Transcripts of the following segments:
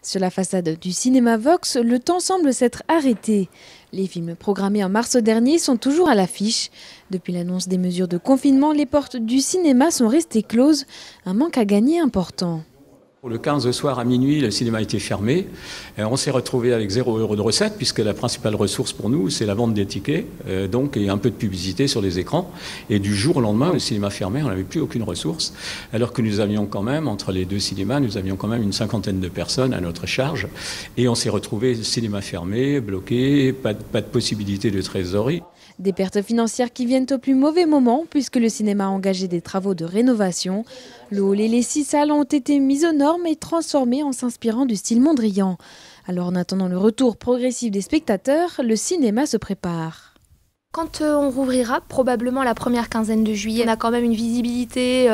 Sur la façade du cinéma Vox, le temps semble s'être arrêté. Les films programmés en mars dernier sont toujours à l'affiche. Depuis l'annonce des mesures de confinement, les portes du cinéma sont restées closes. Un manque à gagner important. Le 15 soir à minuit, le cinéma était fermé. On s'est retrouvé avec 0 € de recettes puisque la principale ressource pour nous, c'est la vente des tickets, donc et un peu de publicité sur les écrans. Et du jour au lendemain, le cinéma fermé, on n'avait plus aucune ressource. Alors que nous avions quand même, entre les deux cinémas, nous avions quand même une 50aine de personnes à notre charge. Et on s'est retrouvé cinéma fermé, bloqué, pas de possibilité de trésorerie. Des pertes financières qui viennent au plus mauvais moment puisque le cinéma a engagé des travaux de rénovation. Le hall et les 6 salles ont été mises aux normes et transformées en s'inspirant du style Mondrian. Alors en attendant le retour progressif des spectateurs, le cinéma se prépare. Quand on rouvrira, probablement la première quinzaine de juillet, on a quand même une visibilité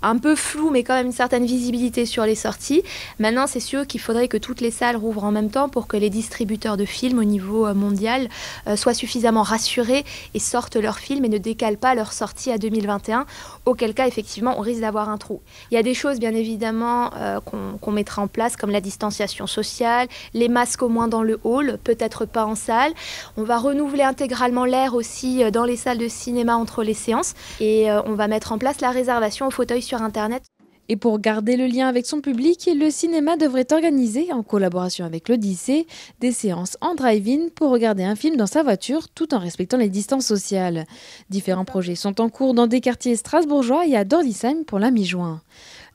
un peu floue, mais quand même une certaine visibilité sur les sorties. Maintenant, c'est sûr qu'il faudrait que toutes les salles rouvrent en même temps pour que les distributeurs de films au niveau mondial soient suffisamment rassurés et sortent leurs films et ne décalent pas leur sortie à 2021, auquel cas, effectivement, on risque d'avoir un trou. Il y a des choses, bien évidemment, qu'on mettra en place, comme la distanciation sociale, les masques au moins dans le hall, peut-être pas en salle. On va renouveler intégralement l'air aussi dans les salles de cinéma entre les séances et on va mettre en place la réservation au fauteuil sur Internet. Et pour garder le lien avec son public, le cinéma devrait organiser, en collaboration avec l'Odyssée, des séances en drive-in pour regarder un film dans sa voiture tout en respectant les distances sociales. Différents projets sont en cours dans des quartiers strasbourgeois et à Dordisheim pour la mi-juin.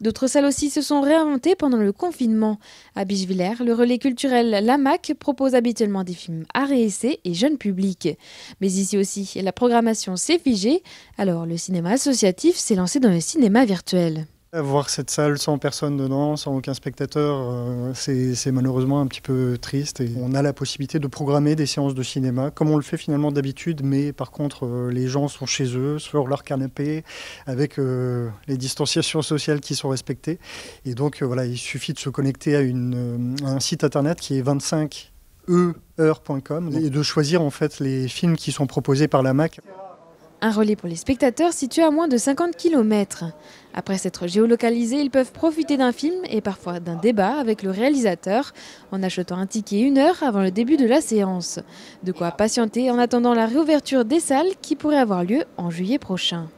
D'autres salles aussi se sont réinventées pendant le confinement. À Bischwiller, le relais culturel La Mac propose habituellement des films art et essai et jeune public. Mais ici aussi, la programmation s'est figée, alors le cinéma associatif s'est lancé dans le cinéma virtuel. Voir cette salle sans personne dedans, sans aucun spectateur, c'est malheureusement un petit peu triste. Et on a la possibilité de programmer des séances de cinéma, comme on le fait finalement d'habitude, mais par contre, les gens sont chez eux, sur leur canapé, avec les distanciations sociales qui sont respectées. Et donc, voilà, il suffit de se connecter à un site internet qui est 25heures.com et de choisir en fait les films qui sont proposés par la MAC. Un relais pour les spectateurs situé à moins de 50 km. Après s'être géolocalisés, ils peuvent profiter d'un film et parfois d'un débat avec le réalisateur en achetant un ticket 1 heure avant le début de la séance. De quoi patienter en attendant la réouverture des salles qui pourrait avoir lieu en juillet prochain.